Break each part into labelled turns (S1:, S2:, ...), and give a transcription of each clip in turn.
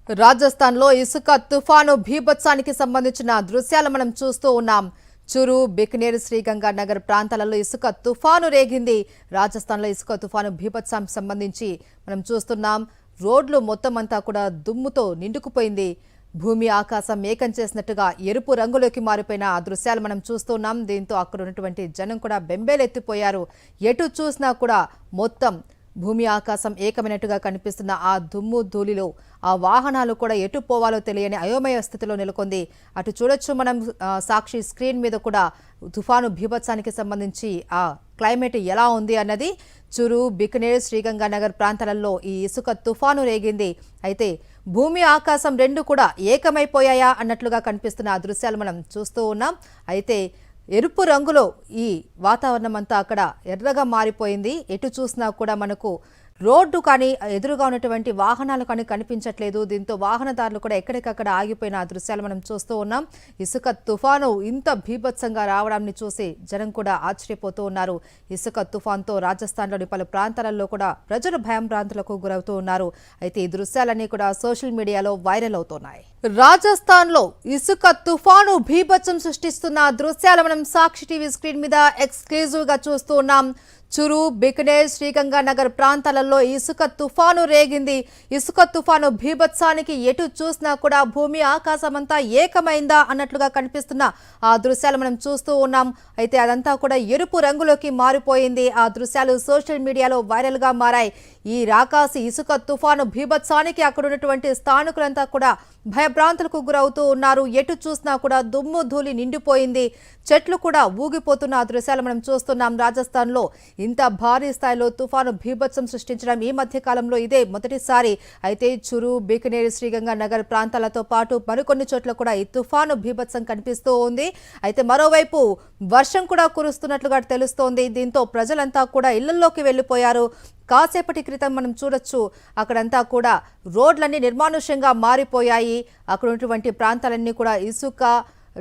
S1: రాజస్థాన్ లో ఇసుక తుఫాను భీభత్సానికి సంబంధించిన దృశ్యాలు మనం చూస్తూ ఉన్నాం. చురు, బికనేర్, శ్రీగంగా నగర్ ప్రాంతాలలో ఇసుక తుఫాను రేగింది. రాజస్థాన్ లో ఇసుక తుఫాను భీభత్సానికి సంబంధించి మనం చూస్తున్నాం. రోడ్లు మొత్తం అంతా కూడా దుమ్ముతో నిండుకుపోయింది. భూమి ఆకాశం ఏకం చేసినట్టుగా ఎరుపు రంగులోకి మారిపోయిన ఆ దృశ్యాలు మనం చూస్తున్నాం. దీంతో అక్కడ ఉన్నటువంటి జనం కూడా బెంబేలెత్తిపోయారు. ఎటు చూసినా కూడా మొత్తం భూమి ఆకాశం ఏకమైనట్టుగా కనిపిస్తున్న ఆ దుమ్ము ధూళిలో ఆ వాహనాలు కూడా ఎటు పోవాలో తెలియని అయోమయ స్థితిలో నెలకొంది. అటు చూడొచ్చు మనం సాక్షి స్క్రీన్ మీద కూడా తుఫాను భీభత్సానికి సంబంధించి ఆ క్లైమేట్ ఎలా ఉంది అన్నది. చురు, బికనేర్, శ్రీగంగా నగర్ ప్రాంతాలలో ఈ ఇసుక తుఫాను రేగింది. అయితే భూమి ఆకాశం రెండు కూడా ఏకమైపోయాయా అన్నట్లుగా కనిపిస్తున్న ఆ దృశ్యాలు మనం చూస్తూ ఉన్నాం. అయితే ఎరుపు రంగులో ఈ వాతావరణం అంతా అక్కడ ఎర్రగా మారిపోయింది. ఎటు చూసినా కూడా మనకు రోడ్డు కానీ ఎదురుగా ఉన్నటువంటి వాహనాలు కానీ కనిపించట్లేదు. దీంతో వాహనదారులు కూడా ఎక్కడికక్కడ ఆగిపోయిన ఆ దృశ్యాలు మనం చూస్తూ ఉన్నాం. ఇసుక తుఫాను ఇంత భీభత్సంగా రావడాన్ని చూసి జనం కూడా ఆశ్చర్యపోతూ ఉన్నారు. ఇసుక తుఫాన్తో రాజస్థాన్లోని పలు ప్రాంతాలలో కూడా ప్రజలు భయాంభ్రాంతులకు గురవుతూ ఉన్నారు. అయితే ఈ దృశ్యాలన్నీ కూడా సోషల్ మీడియాలో వైరల్ అవుతున్నాయి. రాజస్థాన్ లో ఇసుక తుఫాను భీభత్సం సృష్టిస్తున్న దృశ్యాలు మనం సాక్షి టీవీ స్క్రీన్ మీద ఎక్స్క్లూజివ్ గా చూస్తూ ఉన్నాం. చురు, బికనేర్, శ్రీగంగా నగర్ ప్రాంతాలలో ఇసుక తుఫాను రేగింది. ఇసుక తుఫాను భీభత్సానికి ఎటు చూసినా కూడా భూమి ఆకాశం అంతా ఏకమైందా అన్నట్లుగా కనిపిస్తున్న ఆ దృశ్యాలు మనం చూస్తూ ఉన్నాం. అయితే అదంతా కూడా ఎరుపు రంగులోకి మారిపోయింది. ఆ దృశ్యాలు సోషల్ మీడియాలో వైరల్ గా మారాయి. ఈ రాకాసి ఇసుక తుఫాను భీభత్సానికి అక్కడ ఉన్నటువంటి స్థానికులంతా కూడా భయభ్రాంతులకు గురవుతూ ఉన్నారు. ఎటు చూసినా కూడా దుమ్ము ధూళి నిండిపోయింది. చెట్లు కూడా ఊగిపోతున్న ఆ దృశ్యాలు మనం చూస్తున్నాం. రాజస్థాన్ లో ఇంత భారీ స్థాయిలో తుఫాను భీభత్సం సృష్టించడం ఈ మధ్య కాలంలో ఇదే మొదటిసారి. అయితే చురు, బికనేర్, శ్రీగంగా నగర్ ప్రాంతాలతో పాటు మరికొన్ని చోట్ల కూడా ఈ తుఫాను భీభత్సం కనిపిస్తూ ఉంది. అయితే మరోవైపు వర్షం కూడా కురుస్తున్నట్లుగా తెలుస్తోంది. దీంతో ప్రజలంతా కూడా ఇళ్లలోకి వెళ్లిపోయారు. కాసేపటి క్రితం మనం చూడొచ్చు అక్కడంతా కూడా రోడ్లన్నీ నిర్మానుష్యంగా మారిపోయాయి. అక్కడ ఉన్నటువంటి ప్రాంతాలన్నీ కూడా ఇసుక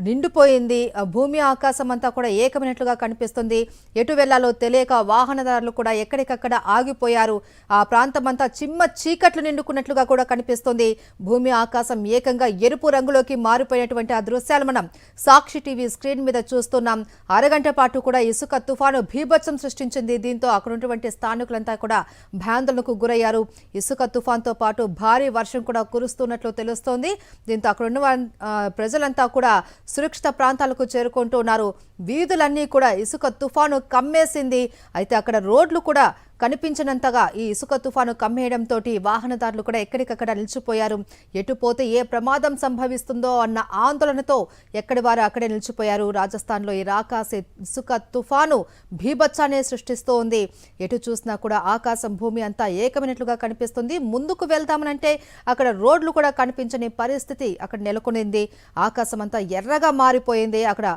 S1: నిండిపోయింది. భూమి ఆకాశం అంతా కూడా ఏకమైనట్లుగా కనిపిస్తుంది. ఎటు వెళ్లాలో తెలియక వాహనదారులు కూడా ఎక్కడికక్కడ ఆగిపోయారు. ఆ ప్రాంతం అంతా చిమ్మ చీకట్లు నిండుకున్నట్లుగా కూడా కనిపిస్తుంది. భూమి ఆకాశం ఏకంగా ఎరుపు రంగులోకి మారిపోయినటువంటి ఆ దృశ్యాలు మనం సాక్షి టీవీ స్క్రీన్ మీద చూస్తున్నాం. అరగంట పాటు కూడా ఇసుక తుఫాను భీభత్సం సృష్టించింది. దీంతో అక్కడ ఉన్నటువంటి స్థానికులంతా కూడా భయాందోళనకు గురయ్యారు. ఇసుక తుఫాన్తో పాటు భారీ వర్షం కూడా కురుస్తున్నట్లు తెలుస్తోంది. దీంతో అక్కడ ఉన్న ప్రజలంతా కూడా సురక్షిత ప్రాంతాలకు చేరుకుంటూ ఉన్నారు. వీధులన్నీ కూడా ఇసుక తుఫాను కమ్మేసింది. అయితే అక్కడ రోడ్లు కూడా కనిపించినంతగా ఈ ఇసుక తుఫాను కమ్మేయడంతో వాహనదారులు కూడా ఎక్కడికక్కడ నిలిచిపోయారు. ఎటు పోతే ఏ ప్రమాదం సంభవిస్తుందో అన్న ఆందోళనతో ఎక్కడి వారు అక్కడే నిలిచిపోయారు. రాజస్థాన్లో ఈ రాకాసి ఇసుక తుఫాను భీభత్సాన్ని సృష్టిస్తూ ఉంది. ఎటు చూసినా కూడా ఆకాశం భూమి అంతా ఏకమైనట్లుగా కనిపిస్తుంది. ముందుకు వెళ్తామనంటే అక్కడ రోడ్లు కూడా కనిపించని పరిస్థితి అక్కడ నెలకొనింది. ఆకాశం అంతా ఎర్రగా మారిపోయింది. అక్కడ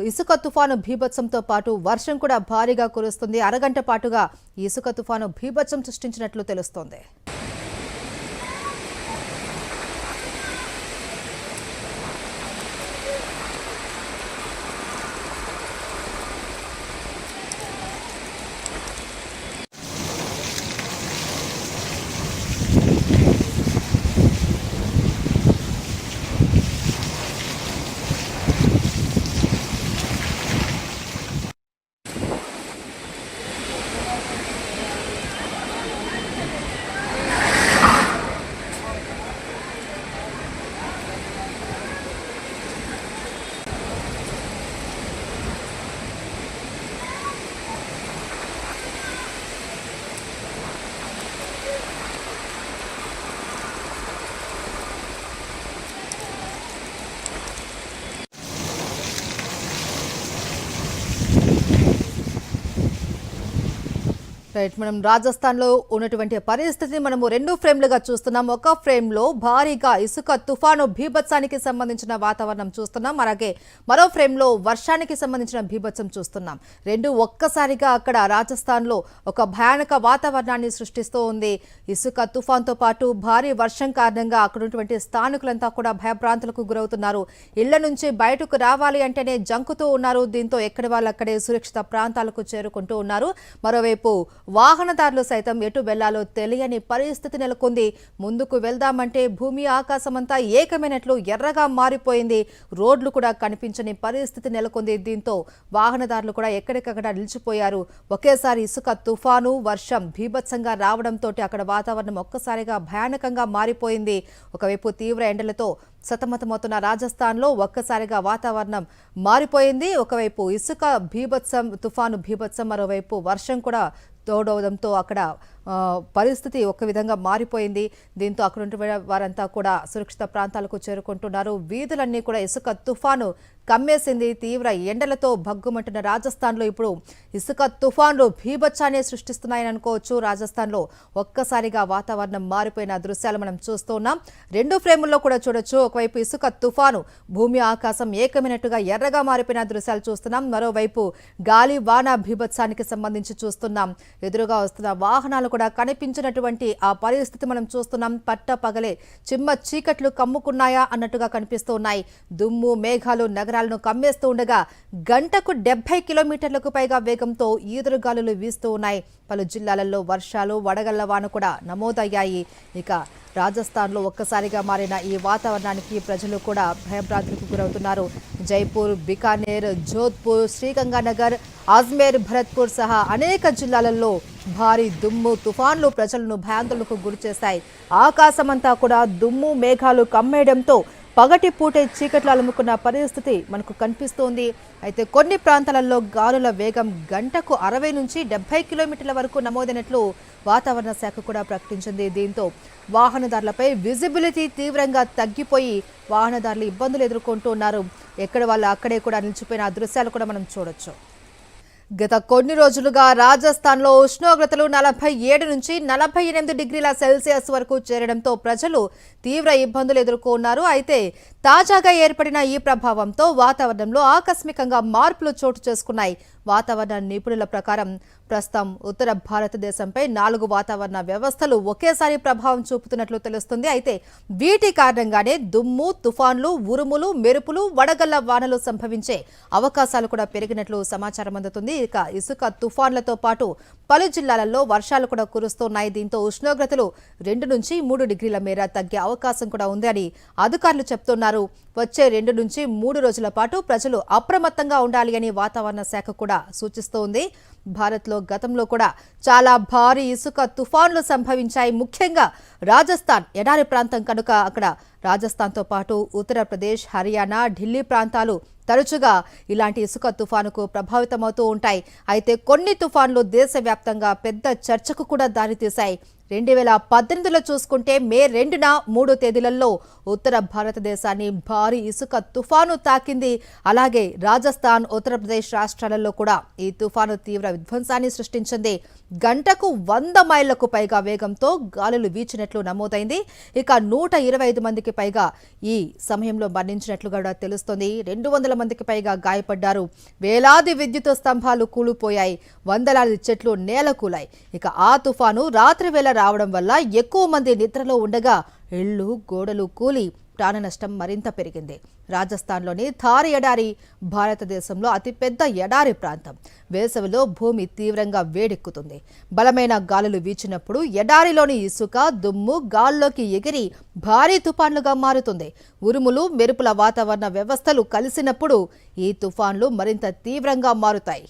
S1: ఇసుక తుఫాను భీభత్సంతో పాటు వర్షం కూడా భారీగా కురుస్తుంది. అరగంట పాటుగా ఈ ఇసుక తుఫాను భీభత్సం సృష్టించినట్లు తెలుస్తోంది. రైట్, మనం రాజస్థాన్లో ఉన్నటువంటి పరిస్థితిని మనము రెండు ఫ్రేమ్లుగా చూస్తున్నాం. ఒక ఫ్రేమ్లో భారీగా ఇసుక తుఫాను భీభత్సానికి సంబంధించిన వాతావరణం చూస్తున్నాం. అలాగే మరో ఫ్రేమ్లో వర్షానికి సంబంధించిన భీభత్సం చూస్తున్నాం. రెండు ఒక్కసారిగా అక్కడ రాజస్థాన్లో ఒక భయానక వాతావరణాన్ని సృష్టిస్తూ ఉంది. ఇసుక తుఫాన్తో పాటు భారీ వర్షం కారణంగా అక్కడ ఉన్నటువంటి స్థానికులంతా కూడా భయభ్రాంతులకు గురవుతున్నారు. ఇళ్ల నుంచి బయటకు రావాలి అంటేనే జంకుతూ ఉన్నారు. దీంతో ఎక్కడి వాళ్ళు అక్కడే సురక్షిత ప్రాంతాలకు చేరుకుంటూ ఉన్నారు. మరోవైపు వాహనదారులు సైతం ఎటు వెళ్లాలో తెలియని పరిస్థితి నెలకొంది. ముందుకు వెళ్దామంటే భూమి ఆకాశమంతా ఏకమైనట్లు ఎర్రగా మారిపోయింది. రోడ్లు కూడా కనిపించని పరిస్థితి నెలకొంది. దీంతో వాహనదారులు కూడా ఎక్కడికక్కడ నిలిచిపోయారు. ఒకేసారి ఇసుక తుఫాను, వర్షం భీభత్సంగా రావడంతో అక్కడ వాతావరణం ఒక్కసారిగా భయానకంగా మారిపోయింది. ఒకవైపు తీవ్ర ఎండలతో సతమతమవుతున్న రాజస్థాన్లో ఒక్కసారిగా వాతావరణం మారిపోయింది. ఒకవైపు ఇసుక భీభత్సం, తుఫాను భీభత్సం, మరోవైపు వర్షం కూడా తోడవడంతో అక్కడ పరిస్థితి ఒక విధంగా మారిపోయింది. దీంతో అక్కడ వారంతా కూడా సురక్షిత ప్రాంతాలకు చేరుకుంటున్నారు. వీధులన్నీ కూడా ఇసుక తుఫాను కమ్మేసింది. తీవ్ర ఎండలతో భగ్గుమంటున్న రాజస్థాన్లో ఇప్పుడు ఇసుక తుఫాన్లు భీభత్సాన్ని సృష్టిస్తున్నాయని అనుకోవచ్చు. రాజస్థాన్లో ఒక్కసారిగా వాతావరణం మారిపోయిన దృశ్యాలు మనం చూస్తున్నాం. రెండు ఫ్రేముల్లో కూడా చూడొచ్చు. ఒకవైపు ఇసుక తుఫాను, భూమి ఆకాశం ఏకమైనట్టుగా ఎర్రగా మారిపోయిన దృశ్యాలు చూస్తున్నాం. మరోవైపు గాలి వాన భీభత్సానికి సంబంధించి చూస్తున్నాం. ఎదురుగా వస్తున్న వాహనాలు కూడా కనిపించినటువంటి ఆ పరిస్థితి మనం చూస్తున్నాం. పట్ట పగలే చిమ్మ చీకట్లు కమ్ముకున్నాయా అన్నట్టుగా కనిపిస్తూ ఉన్నాయి. దుమ్ము మేఘాలు నగరాలను కమ్మేస్తూ ఉండగా గంటకు 70 కిలోమీటర్లకు పైగా వేగంతో ఈదురుగాలులు వీస్తూ ఉన్నాయి. పలు జిల్లాలలో వర్షాలు, వడగళ్ల వాన కూడా నమోదయ్యాయి. ఇక రాజస్థాన్లో ఒక్కసారిగా మారిన ఈ వాతావరణానికి ప్రజలు కూడా భయభ్రాంతులకు గురవుతున్నారు. జైపూర్, బికానేర్, జోధ్పూర్, శ్రీగంగానగర్, అజ్మేర్, భరత్పూర్ సహా అనేక జిల్లాలలో భారీ దుమ్ము తుఫాన్లు ప్రజలను భయాందోళనకు గురిచేశాయి. ఆకాశమంతా కూడా దుమ్ము మేఘాలు కమ్మేయడంతో పగటి పూటే చీకట్లు అలుముకున్న పరిస్థితి మనకు కనిపిస్తోంది. అయితే కొన్ని ప్రాంతాలలో గాలుల వేగం గంటకు 60 నుంచి 70 కిలోమీటర్ల వరకు నమోదైనట్లు వాతావరణ శాఖ కూడా ప్రకటించింది. దీంతో వాహనదారులపై విజిబిలిటీ తీవ్రంగా తగ్గిపోయి వాహనదారులు ఇబ్బందులు ఎదుర్కొంటూ ఉన్నారు. ఎక్కడ వాళ్ళు అక్కడే కూడా నిలిచిపోయిన దృశ్యాలు కూడా మనం చూడొచ్చు. గత కొన్ని రోజులుగా రాజస్థాన్లో ఉష్ణోగ్రతలు 47 నుంచి 48 డిగ్రీల సెల్సియస్ వరకు చేరడంతో ప్రజలు తీవ్ర ఇబ్బందులు ఎదుర్కొన్నారు. అయితే తాజాగా ఏర్పడిన ఈ ప్రభావంతో వాతావరణంలో ఆకస్మికంగా మార్పులు చోటు చేసుకున్నాయి. వాతావరణ నిపుణుల ప్రకారం ప్రస్తుతం ఉత్తర భారతదేశంపై 4 వాతావరణ వ్యవస్థలు ఒకేసారి ప్రభావం చూపుతున్నట్లు తెలుస్తుంది. అయితే వీటి కారణంగానే దుమ్ము, తుఫాన్లు, ఉరుములు, మెరుపులు, వడగళ్ల వానలు సంభవించే అవకాశాలు కూడా పెరిగినట్లు సమాచారం అందుతుంది. ఇక ఇసుక తుఫాన్లతో పాటు పలు జిల్లాలలో వర్షాలు కూడా కురుస్తున్నాయి. దీంతో ఉష్ణోగ్రతలు 2 నుంచి 3 డిగ్రీల మేర తగ్గే అవకాశం కూడా ఉంది అని అధికారులు చెప్తున్నారు. వచ్చే 2 నుంచి 3 రోజుల పాటు ప్రజలు అప్రమత్తంగా ఉండాలి అని వాతావరణ శాఖ కూడా సూచిస్తోంది. భారత్లో గతంలో కూడా చాలా భారీ ఇసుక తుఫాన్లు సంభవించాయి. ముఖ్యంగా రాజస్థాన్ ఎడారి ప్రాంతం కనుక అక్కడ రాజస్థాన్తో పాటు ఉత్తరప్రదేశ్, హర్యానా, ఢిల్లీ ప్రాంతాలు తరచుగా ఇలాంటి ఇసుక తుఫానుకు ప్రభావితమవుతూ ఉంటాయి. అయితే కొన్ని తుఫాన్లు దేశవ్యాప్తంగా పెద్ద చర్చకు కూడా దారితీశాయి. 2018లో చూసుకుంటే మే 2న 3 తేదీలలో ఉత్తర భారతదేశాన్ని భారీ ఇసుక తుఫాను తాకింది. అలాగే రాజస్థాన్, ఉత్తరప్రదేశ్ రాష్ట్రాలలో కూడా ఈ తుఫాను తీవ్ర విధ్వంసాన్ని సృష్టించింది. గంటకు 100 మైళ్లకు పైగా వేగంతో గాలులు వీచినట్లు నమోదైంది. ఇక 125 మందికి పైగా ఈ సమయంలో మరణించినట్లు కూడా తెలుస్తోంది. 200 మందికి పైగా గాయపడ్డారు. వేలాది విద్యుత్ స్తంభాలు కూలిపోయాయి. వందలాది చెట్లు నేలకూలాయి. ఇక ఆ తుఫాను రాత్రి వేళ రావడం వల్ల ఎక్కువ మంది నిద్రలో ఉండగా ఇళ్లు, గోడలు కూలి ప్రాణ నష్టం మరింత పెరిగింది. రాజస్థాన్లోని థార్ ఎడారి భారతదేశంలో అతిపెద్ద ఎడారి ప్రాంతం. వేసవిలో భూమి తీవ్రంగా వేడెక్కుతుంది. బలమైన గాలులు వీచినప్పుడు ఎడారిలోని ఇసుక, దుమ్ము గాల్లోకి ఎగిరి భారీ తుఫాన్లుగా మారుతుంది. ఉరుములు, మెరుపుల వాతావరణ వ్యవస్థలు కలిసినప్పుడు ఈ తుఫాన్లు మరింత తీవ్రంగా మారుతాయి.